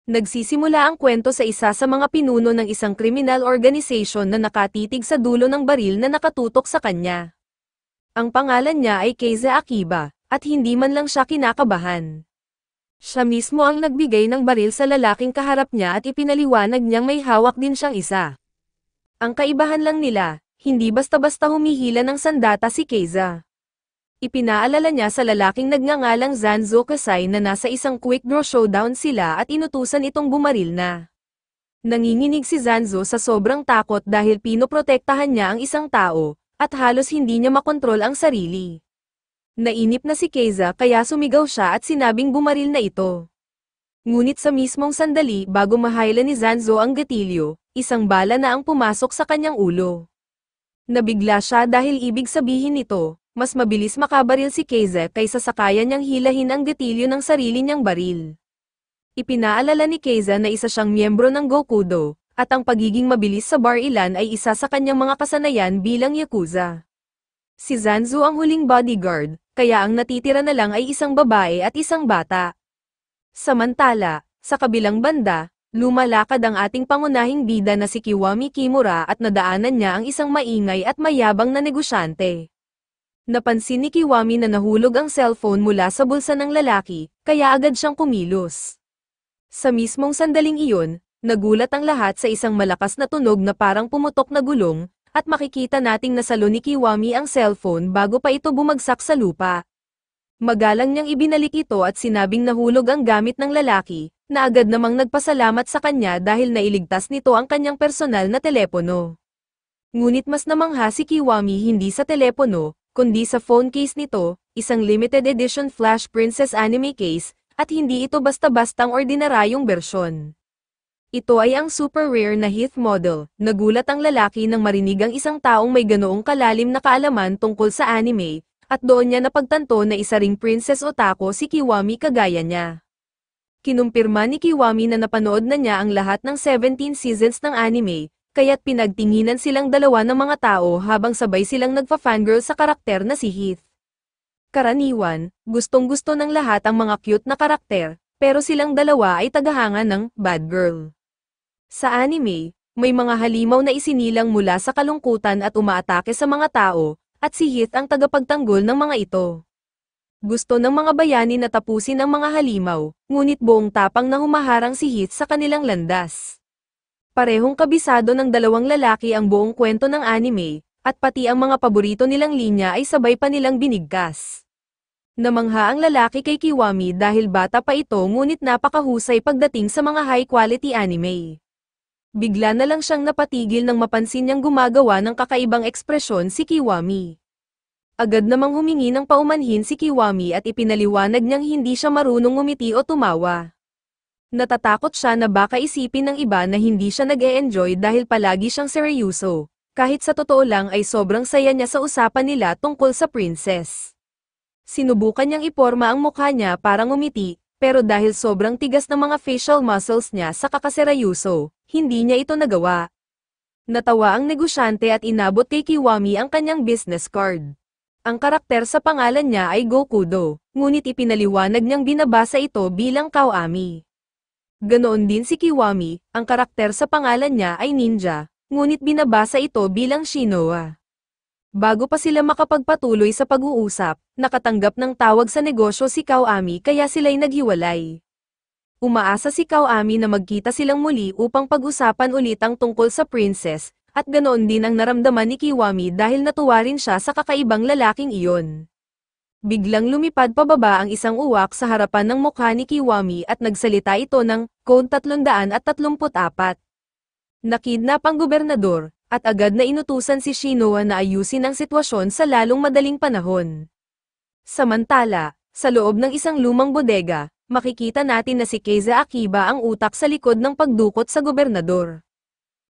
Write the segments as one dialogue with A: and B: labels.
A: Nagsisimula ang kwento sa isa sa mga pinuno ng isang criminal organization na nakatitig sa dulo ng baril na nakatutok sa kanya. Ang pangalan niya ay Keiza Akiba, at hindi man lang siya kinakabahan. Siya mismo ang nagbigay ng baril sa lalaking kaharap niya at ipinaliwanag niyang may hawak din siyang isa. Ang kaibahan lang nila, hindi basta-basta humihila ng sandata si Keiza. Ipinaalala niya sa lalaking nagngangalang Zanzo Kasai na nasa isang quick draw showdown sila at inutusan itong bumaril na. Nanginginig si Zanzo sa sobrang takot dahil pinoprotektahan niya ang isang tao, at halos hindi niya makontrol ang sarili. Nainip na si Keiza kaya sumigaw siya at sinabing bumaril na ito. Ngunit sa mismong sandali bago mahayla ni Zanzo ang gatilyo, isang bala na ang pumasok sa kanyang ulo. Nabigla siya dahil ibig sabihin nito, mas mabilis makabaril si Keiza kaysa sa kaya niyang hilahin ang gatilyo ng sarili niyang baril. Ipinaalala ni Keiza na isa siyang miyembro ng Gokudo, at ang pagiging mabilis sa barilan ay isa sa kanyang mga kasanayan bilang yakuza. Si Zanzo ang huling bodyguard, kaya ang natitira na lang ay isang babae at isang bata. Samantala, sa kabilang banda, lumalakad ang ating pangunahing bida na si Kiwami Kimura at nadaanan niya ang isang maingay at mayabang na negosyante. Napansin ni Kiwami na nahulog ang cellphone mula sa bulsa ng lalaki, kaya agad siyang kumilos. Sa mismong sandaling iyon, nagulat ang lahat sa isang malakas na tunog na parang pumutok na gulong, at makikita nating nasalo ni Kiwami ang cellphone bago pa ito bumagsak sa lupa. Magalang niyang ibinalik ito at sinabing nahulog ang gamit ng lalaki, na agad namang nagpasalamat sa kanya dahil nailigtas nito ang kanyang personal na telepono. Ngunit mas namangha si Kiwami hindi sa telepono, kundi sa phone case nito, isang limited edition Flash Princess anime case, at hindi ito basta-bastang ordinaryong bersyon. Ito ay ang super rare na Heath model. Nagulat ang lalaki nang marinig ang isang taong may ganoong kalalim na kaalaman tungkol sa anime, at doon niya napagtanto na isa ring princess otaku si Kiwami kagaya niya. Kinumpirma ni Kiwami na napanood na niya ang lahat ng 17 seasons ng anime, kaya't pinagtinginan silang dalawa ng mga tao habang sabay silang nagfa-fangirl sa karakter na si Heath. Karaniwan, gustong-gusto ng lahat ang mga cute na karakter, pero silang dalawa ay tagahanga ng bad girl. Sa anime, may mga halimaw na isinilang mula sa kalungkutan at umaatake sa mga tao, at si Heath ang tagapagtanggol ng mga ito. Gusto ng mga bayani na tapusin ang mga halimaw, ngunit buong tapang na humaharang si Heath sa kanilang landas. Parehong kabisado ng dalawang lalaki ang buong kwento ng anime, at pati ang mga paborito nilang linya ay sabay pa nilang binigkas. Namangha ang lalaki kay Kiwami dahil bata pa ito ngunit napakahusay pagdating sa mga high-quality anime. Bigla na lang siyang napatigil nang mapansin niyang gumagawa ng kakaibang ekspresyon si Kiwami. Agad namang humingi ng paumanhin si Kiwami at ipinaliwanag niyang hindi siya marunong ngumiti o tumawa. Natatakot siya na baka isipin ng iba na hindi siya nag-e-enjoy dahil palagi siyang seryoso, kahit sa totoo lang ay sobrang saya niya sa usapan nila tungkol sa princess. Sinubukan niyang iporma ang mukha niya para ngumiti, pero dahil sobrang tigas ng mga facial muscles niya sa kakaseryoso, hindi niya ito nagawa. Natawa ang negosyante at inabot kay Kiwami ang kanyang business card. Ang karakter sa pangalan niya ay Gokudo, ngunit ipinaliwanag niyang binabasa ito bilang Kawami. Ganoon din si Kiwami, ang karakter sa pangalan niya ay Ninja, ngunit binabasa ito bilang Shinoa. Bago pa sila makapagpatuloy sa pag-uusap, nakatanggap ng tawag sa negosyo si Kawami kaya sila'y naghiwalay. Umaasa si Kawami na magkita silang muli upang pag-usapan ulit ang tungkol sa princess, at ganoon din ang naramdaman ni Kiwami dahil natuwa rin siya sa kakaibang lalaking iyon. Biglang lumipad pababa ang isang uwak sa harapan ng mukha ni Kiwami at nagsalita ito ng Code 334. Nakidnap ang gobernador, at agad na inutusan si Shinoa na ayusin ang sitwasyon sa lalong madaling panahon. Samantala, sa loob ng isang lumang bodega, makikita natin na si Keiza Akiba ang utak sa likod ng pagdukot sa gobernador.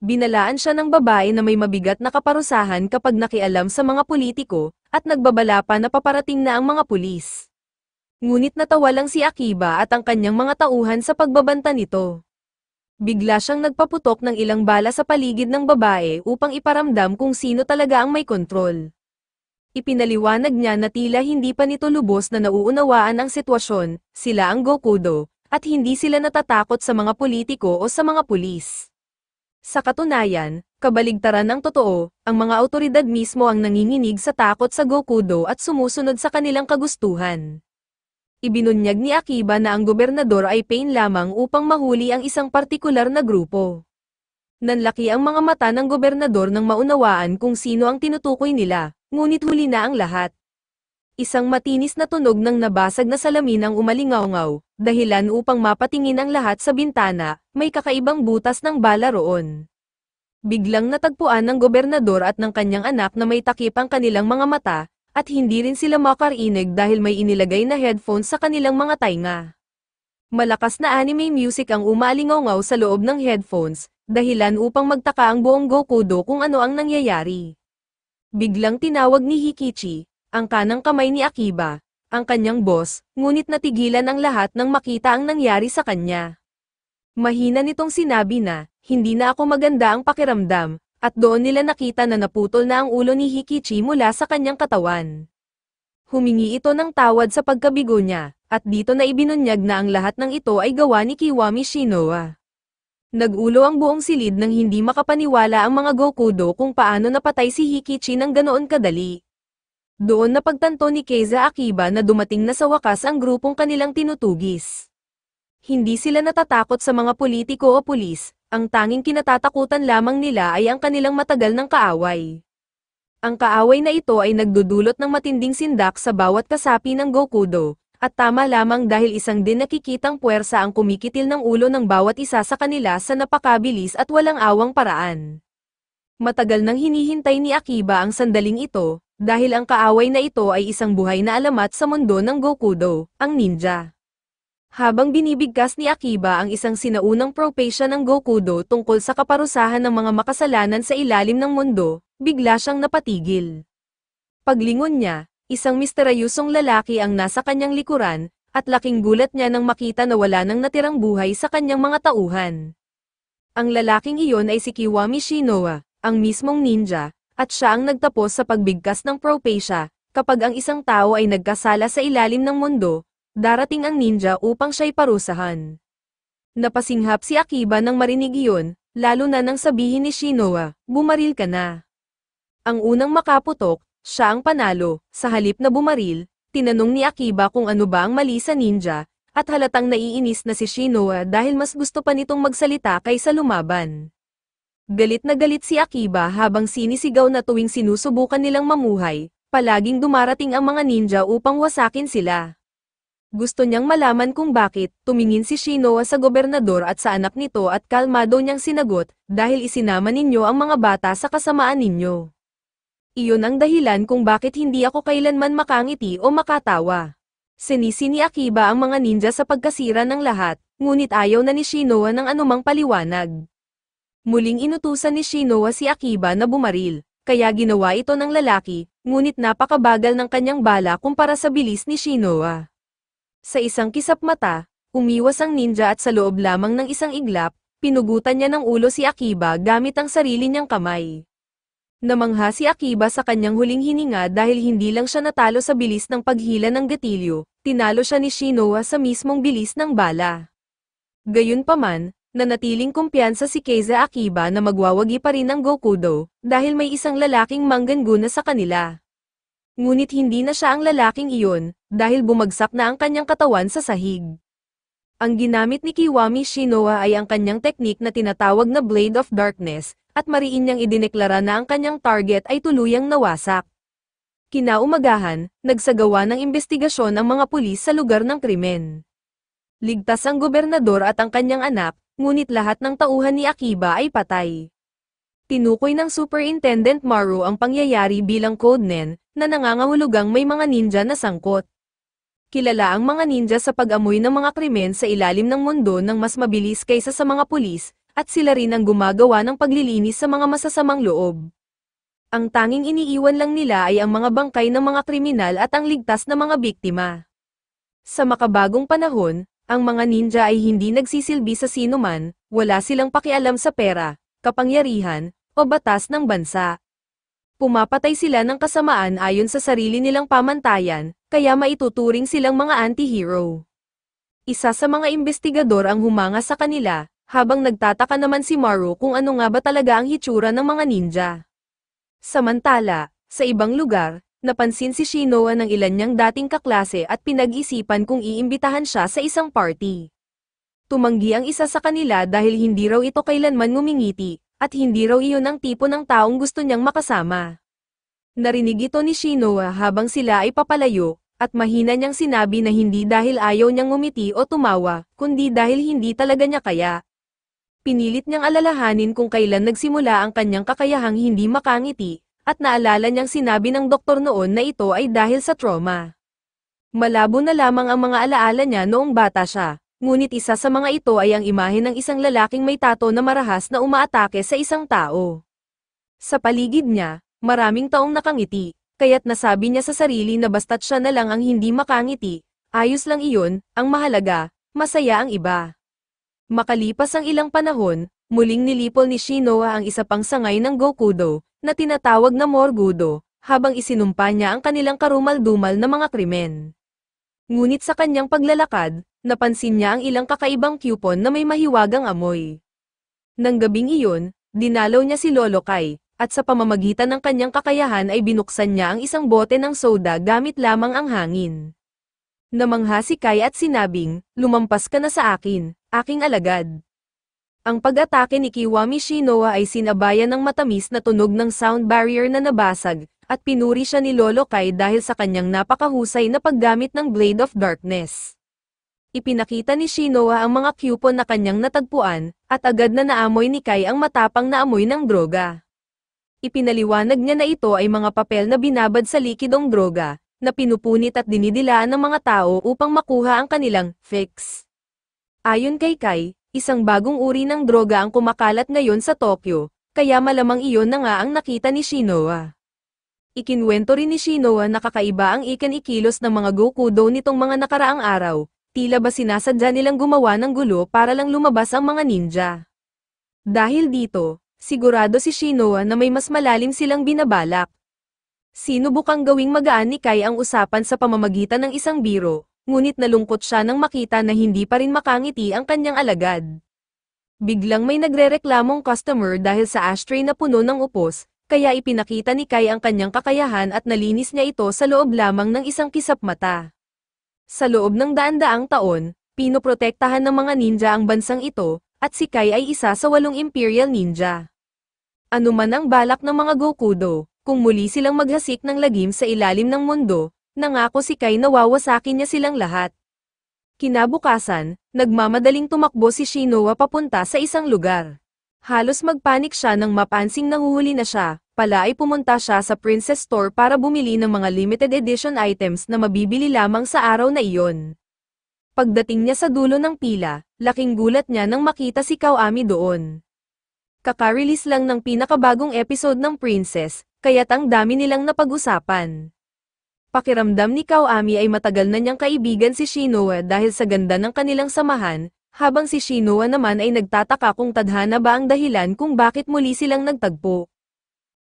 A: Binalaan siya ng babae na may mabigat na kaparusahan kapag nakialam sa mga politiko, at nagbabala pa na paparating na ang mga pulis. Ngunit natawa lang si Akiba at ang kanyang mga tauhan sa pagbabanta nito. Bigla siyang nagpaputok ng ilang bala sa paligid ng babae upang iparamdam kung sino talaga ang may kontrol. Ipinaliwanag niya na tila hindi pa nito lubos na nauunawaan ang sitwasyon, sila ang Gokudo, at hindi sila natatakot sa mga politiko o sa mga pulis. Sa katunayan, kabaligtaran ng totoo, ang mga awtoridad mismo ang nanginginig sa takot sa Gokudo at sumusunod sa kanilang kagustuhan. Ibinunyag ni Akiba na ang gobernador ay pain lamang upang mahuli ang isang partikular na grupo. Nanlaki ang mga mata ng gobernador nang maunawaan kung sino ang tinutukoy nila, ngunit huli na ang lahat. Isang matinis na tunog ng nabasag na salamin ang umalingaw-ngaw, dahilan upang mapatingin ang lahat sa bintana, may kakaibang butas ng bala roon. Biglang natagpuan ng gobernador at ng kanyang anak na may takip ang kanilang mga mata, at hindi rin sila makarinig dahil may inilagay na headphones sa kanilang mga tainga. Malakas na anime music ang umalingaw-ngaw sa loob ng headphones, dahilan upang magtaka ang buong Gokudo kung ano ang nangyayari. Biglang tinawag ni Hikichi, ang kanang kamay ni Akiba, ang kanyang boss, ngunit natigilan ang lahat nang makita ang nangyari sa kanya. Mahina nitong sinabi na, hindi na ako maganda ang pakiramdam, at doon nila nakita na naputol na ang ulo ni Hikichi mula sa kanyang katawan. Humingi ito ng tawad sa pagkabigo niya, at dito na ibinunyag na ang lahat ng ito ay gawa ni Kiwami Shinoa. Nag-ulo ang buong silid nang hindi makapaniwala ang mga Gokudo kung paano napatay si Hikichi ng ganoon kadali. Doon napagtanto ni Keiza Akiba na dumating na sa wakas ang grupong kanilang tinutugis. Hindi sila natatakot sa mga politiko o pulis, ang tanging kinatatakutan lamang nila ay ang kanilang matagal ng kaaway. Ang kaaway na ito ay nagdudulot ng matinding sindak sa bawat kasapi ng Gokudo, at tama lamang dahil isang din nakikitang puwersa ang kumikitil ng ulo ng bawat isa sa kanila sa napakabilis at walang awang paraan. Matagal nang hinihintay ni Akiba ang sandaling ito, dahil ang kaaway na ito ay isang buhay na alamat sa mundo ng Gokudo, ang ninja. Habang binibigkas ni Akiba ang isang sinaunang propesya ng Gokudo tungkol sa kaparusahan ng mga makasalanan sa ilalim ng mundo, bigla siyang napatigil. Paglingon niya, isang misteryosong lalaki ang nasa kanyang likuran, at laking gulat niya nang makita na wala nang natirang buhay sa kanyang mga tauhan. Ang lalaking iyon ay si Kiwami Shinoa, ang mismong ninja, at siya ang nagtapos sa pagbigkas ng propesya. Kapag ang isang tao ay nagkasala sa ilalim ng mundo, darating ang ninja upang siya'y parusahan. Napasinghap si Akiba nang marinig iyon, lalo na nang sabihin ni Shinoa, bumaril ka na. Ang unang makaputok, siya ang panalo. Sa halip na bumaril, tinanong ni Akiba kung ano ba ang mali sa ninja, at halatang naiinis na si Shinoa dahil mas gusto pa nitong magsalita kaysa lumaban. Galit na galit si Akiba habang sinisigaw na tuwing sinusubukan nilang mamuhay, palaging dumarating ang mga ninja upang wasakin sila. Gusto niyang malaman kung bakit, tumingin si Shinoa sa gobernador at sa anak nito at kalmado niyang sinagot, dahil isinama ninyo ang mga bata sa kasamaan ninyo. Iyon ang dahilan kung bakit hindi ako kailanman makangiti o makatawa. Sinisi ni Akiba ang mga ninja sa pagkasira ng lahat, ngunit ayaw na ni Shinoa ng anumang paliwanag. Muling inutusan ni Shinoa si Akiba na bumaril, kaya ginawa ito ng lalaki, ngunit napakabagal ng kanyang bala kumpara sa bilis ni Shinoa. Sa isang kisap mata, umiwas ang ninja at sa loob lamang ng isang iglap, pinugutan niya ng ulo si Akiba gamit ang sarili niyang kamay. Namangha si Akiba sa kanyang huling hininga dahil hindi lang siya natalo sa bilis ng paghila ng gatilyo, tinalo siya ni Shinoa sa mismong bilis ng bala. Gayunpaman, nanatiling kumpiyansa si Keiza Akiba na magwawagi pa rin ang Gokudo, dahil may isang lalaking mangganguna sa kanila. Ngunit hindi na siya ang lalaking iyon, dahil bumagsak na ang kanyang katawan sa sahig. Ang ginamit ni Kiwami Shinoa ay ang kanyang teknik na tinatawag na Blade of Darkness, at mariin niyang idineklara na ang kanyang target ay tuluyang nawasak. Kinaumagahan, nagsagawa ng investigasyon ang mga pulis sa lugar ng krimen. Ligtas ang gobernador at ang kanyang anak, ngunit lahat ng tauhan ni Akiba ay patay. Tinukoy ng Superintendent Maru ang pangyayari bilang codemen, na nangangahulugang may mga ninja na sangkot. Kilala ang mga ninja sa pag-amoy ng mga krimen sa ilalim ng mundo ng mas mabilis kaysa sa mga pulis, at sila rin ang gumagawa ng paglilinis sa mga masasamang loob. Ang tanging iniiwan lang nila ay ang mga bangkay ng mga kriminal at ang ligtas na mga biktima. Sa makabagong panahon, ang mga ninja ay hindi nagsisilbi sa sinuman, wala silang pakialam sa pera, kapangyarihan, o batas ng bansa. Pumapatay sila ng kasamaan ayon sa sarili nilang pamantayan, kaya maituturing silang mga anti-hero. Isa sa mga investigador ang humanga sa kanila, habang nagtataka naman si Maru kung ano nga ba talaga ang hitsura ng mga ninja. Samantala, sa ibang lugar, napansin si Shinoa ng ilan niyang dating kaklase at pinag-isipan kung iimbitahan siya sa isang party. Tumanggi ang isa sa kanila dahil hindi raw ito kailanman ngumingiti, at hindi raw iyon ang tipo ng taong gusto niyang makasama. Narinig ito ni Shinoa habang sila ay papalayo, at mahina niyang sinabi na hindi dahil ayaw niyang ngumiti o tumawa, kundi dahil hindi talaga niya kaya. Pinilit niyang alalahanin kung kailan nagsimula ang kanyang kakayahang hindi makangiti, at naalala niyang sinabi ng doktor noon na ito ay dahil sa trauma. Malabo na lamang ang mga alaala niya noong bata siya, ngunit isa sa mga ito ay ang imahe ng isang lalaking may tato na marahas na umaatake sa isang tao. Sa paligid niya, maraming taong nakangiti, kaya't nasabi niya sa sarili na basta't siya na lang ang hindi makangiti, ayos lang iyon, ang mahalaga, masaya ang iba. Makalipas ang ilang panahon, muling nilipol ni Shinoa ang isa pang sangay ng Gokudo, na tinatawag na Morgudo, habang isinumpa niya ang kanilang karumal-dumal na mga krimen. Ngunit sa kanyang paglalakad, napansin niya ang ilang kakaibang coupon na may mahiwagang amoy. Nang gabing iyon, dinalaw niya si Lolo Kai, at sa pamamagitan ng kanyang kakayahan ay binuksan niya ang isang bote ng soda gamit lamang ang hangin. Namangha si Kai at sinabing, "Lumampas ka na sa akin, aking alagad." Ang pag-atake ni Kiwami Shinoa ay sinabayan ng matamis na tunog ng sound barrier na nabasag, at pinuri siya ni Lolo Kai dahil sa kanyang napakahusay na paggamit ng Blade of Darkness. Ipinakita ni Shinoa ang mga coupon na kanyang natagpuan, at agad na naamoy ni Kai ang matapang na amoy ng droga. Ipinaliwanag niya na ito ay mga papel na binabad sa likidong droga, na pinupunit at dinidilaan ng mga tao upang makuha ang kanilang fix. Ayon kay Kai, isang bagong uri ng droga ang kumakalat ngayon sa Tokyo, kaya malamang iyon na nga ang nakita ni Shinoa. Ikinwento rin ni Shinoa na kakaiba ang ikilos ng mga Gokudo nitong mga nakaraang araw, tila ba sinasadya nilang gumawa ng gulo para lang lumabas ang mga ninja. Dahil dito, sigurado si Shinoa na may mas malalim silang binabalak. Sinubukang gawing magaan ni Kai ang usapan sa pamamagitan ng isang biro, ngunit nalungkot siya nang makita na hindi pa rin makangiti ang kanyang alagad. Biglang may nagrereklamong customer dahil sa ashtray na puno ng upos, kaya ipinakita ni Kai ang kanyang kakayahan at nalinis niya ito sa loob lamang ng isang kisap mata. Sa loob ng daan-daang taon, pinoprotektahan ng mga ninja ang bansang ito, at si Kai ay isa sa 8 Imperial Ninja. Ano man ang balak ng mga Gokudo, kung muli silang maghasik ng lagim sa ilalim ng mundo, nangako si Kai na wawasakin niya silang lahat. Kinabukasan, nagmamadaling tumakbo si Shinoa papunta sa isang lugar. Halos magpanik siya nang mapansing nanguhuli na siya, pala ay pumunta siya sa Princess Store para bumili ng mga limited edition items na mabibili lamang sa araw na iyon. Pagdating niya sa dulo ng pila, laking gulat niya nang makita si Kawami doon. Kaka-release lang ng pinakabagong episode ng Princess, kaya't ang dami nilang napag-usapan. Pakiramdam ni Kawami ay matagal na niyang kaibigan si Shinoa dahil sa ganda ng kanilang samahan, habang si Shinoa naman ay nagtataka kung tadhana ba ang dahilan kung bakit muli silang nagtagpo.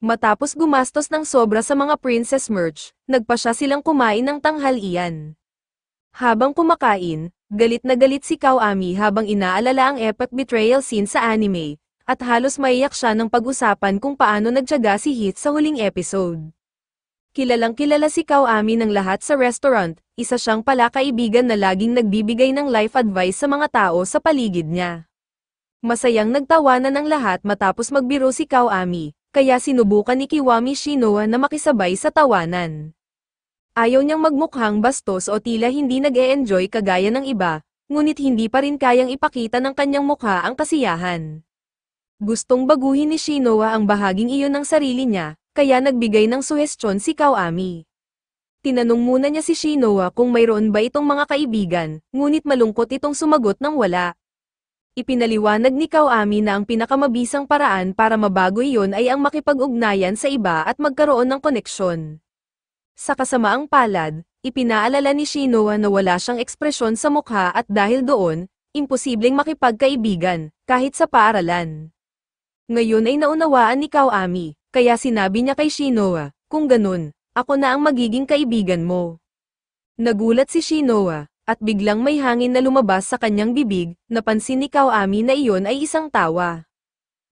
A: Matapos gumastos ng sobra sa mga princess merch, nagpasya silang kumain ng tanghalian. Habang kumakain, galit na galit si Kawami habang inaalala ang epic betrayal scene sa anime, at halos maiyak siya ng pag-usapan kung paano nagtiyaga si Hit sa huling episode. Kilalang kilala si Kawami ng lahat sa restaurant, isa siyang palakaibigan na laging nagbibigay ng life advice sa mga tao sa paligid niya. Masayang nagtawanan ng lahat matapos magbiro si Kawami, kaya sinubukan ni Kiwami Shinoa na makisabay sa tawanan. Ayaw niyang magmukhang bastos o tila hindi nag-e-enjoy kagaya ng iba, ngunit hindi pa rin kayang ipakita ng kanyang mukha ang kasiyahan. Gustong baguhin ni Shinoa ang bahaging iyon ng sarili niya, kaya nagbigay ng suhestyon si Kawami. Tinanong muna niya si Shinoa kung mayroon ba itong mga kaibigan, ngunit malungkot itong sumagot ng wala. Ipinaliwanag ni Kawami na ang pinakamabisang paraan para mabago iyon ay ang makipag-ugnayan sa iba at magkaroon ng koneksyon. Sa kasamaang palad, ipinaalala ni Shinoa na wala siyang ekspresyon sa mukha at dahil doon, imposibleng makipagkaibigan, kahit sa paaralan. Ngayon ay naunawaan ni Kawami, kaya sinabi niya kay Shinoa, "Kung ganun, ako na ang magiging kaibigan mo." Nagulat si Shinoa, at biglang may hangin na lumabas sa kanyang bibig, napansin ni Kawami na iyon ay isang tawa.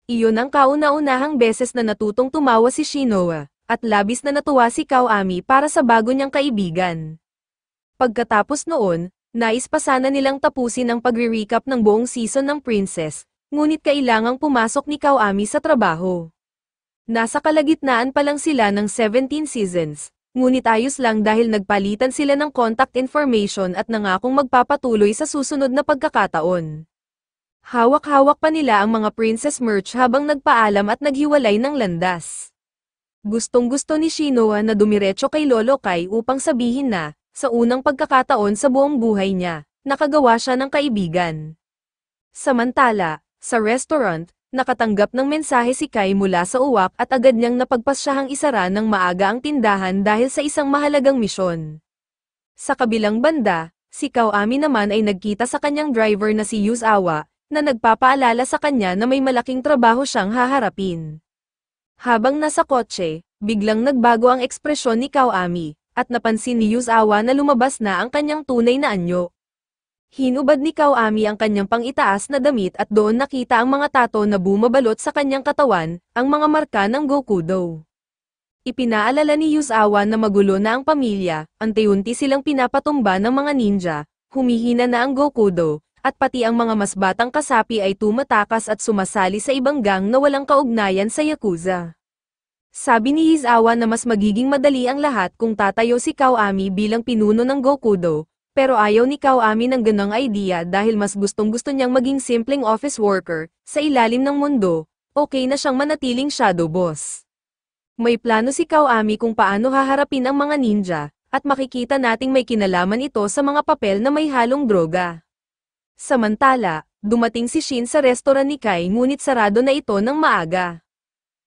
A: Iyon ang kauna-unahang beses na natutong tumawa si Shinoa, at labis na natuwa si Kawami para sa bago niyang kaibigan. Pagkatapos noon, nais pa sana nilang tapusin ang pagre-recap ng buong season ng Princess, ngunit kailangang pumasok ni Kawami sa trabaho. Nasa kalagitnaan pa lang sila ng 17 seasons, ngunit ayos lang dahil nagpalitan sila ng contact information at nangakong magpapatuloy sa susunod na pagkakataon. Hawak-hawak pa nila ang mga princess merch habang nagpaalam at naghiwalay ng landas. Gustong-gusto ni Shinoa na dumiretso kay Lolo Kai upang sabihin na, sa unang pagkakataon sa buong buhay niya, nakagawa siya ng kaibigan. Samantala, sa restaurant, nakatanggap ng mensahe si Kai mula sa uwak at agad niyang napagpasyahang isara ng maaga ang tindahan dahil sa isang mahalagang misyon. Sa kabilang banda, si Kawami naman ay nagkita sa kanyang driver na si Yuzawa, na nagpapaalala sa kanya na may malaking trabaho siyang haharapin. Habang nasa kotse, biglang nagbago ang ekspresyon ni Kawami, at napansin ni Yuzawa na lumabas na ang kanyang tunay na anyo. Hinubad ni Kawami ang kanyang pang-itaas na damit at doon nakita ang mga tato na bumabalot sa kanyang katawan, ang mga marka ng Gokudo. Ipinaalala ni Yuzawa na magulo na ang pamilya, unti-unti silang pinapatumba ng mga ninja, humihina na ang Gokudo, at pati ang mga mas batang kasapi ay tumatakas at sumasali sa ibang gang na walang kaugnayan sa Yakuza. Sabi ni Yuzawa na mas magiging madali ang lahat kung tatayo si Kawami bilang pinuno ng Gokudo, pero ayaw ni Kawami ng ganong idea dahil mas gustong-gusto niyang maging simpleng office worker, sa ilalim ng mundo, okay na siyang manatiling shadow boss. May plano si Kawami kung paano haharapin ang mga ninja, at makikita nating may kinalaman ito sa mga papel na may halong droga. Samantala, dumating si Shin sa restaurant ni Kai ngunit sarado na ito ng maaga.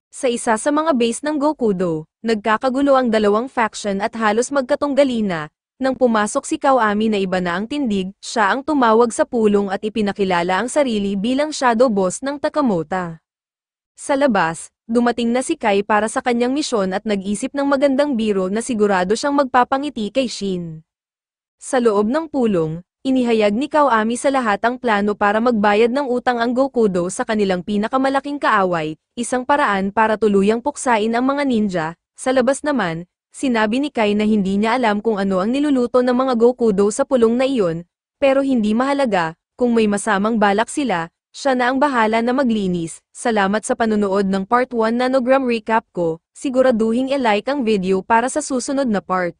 A: Sa isa sa mga base ng Gokudo, nagkakagulo ang dalawang faction at halos magkatunggali na. Nang pumasok si Kawami na iba na ang tindig, siya ang tumawag sa pulong at ipinakilala ang sarili bilang shadow boss ng Takamota. Sa labas, dumating na si Kai para sa kanyang misyon at nag-isip ng magandang biro na sigurado siyang magpapangiti kay Shin. Sa loob ng pulong, inihayag ni Kawami sa lahat ang plano para magbayad ng utang ang Gokudo sa kanilang pinakamalaking kaaway, isang paraan para tuluyang puksain ang mga ninja. Sa labas naman, sinabi ni Kai na hindi niya alam kung ano ang niluluto ng mga Gokudo sa pulong na iyon, pero hindi mahalaga, kung may masamang balak sila, siya na ang bahala na maglinis. Salamat sa panonood ng Part 1 Nanogram Recap ko, siguraduhing i-like ang video para sa susunod na part.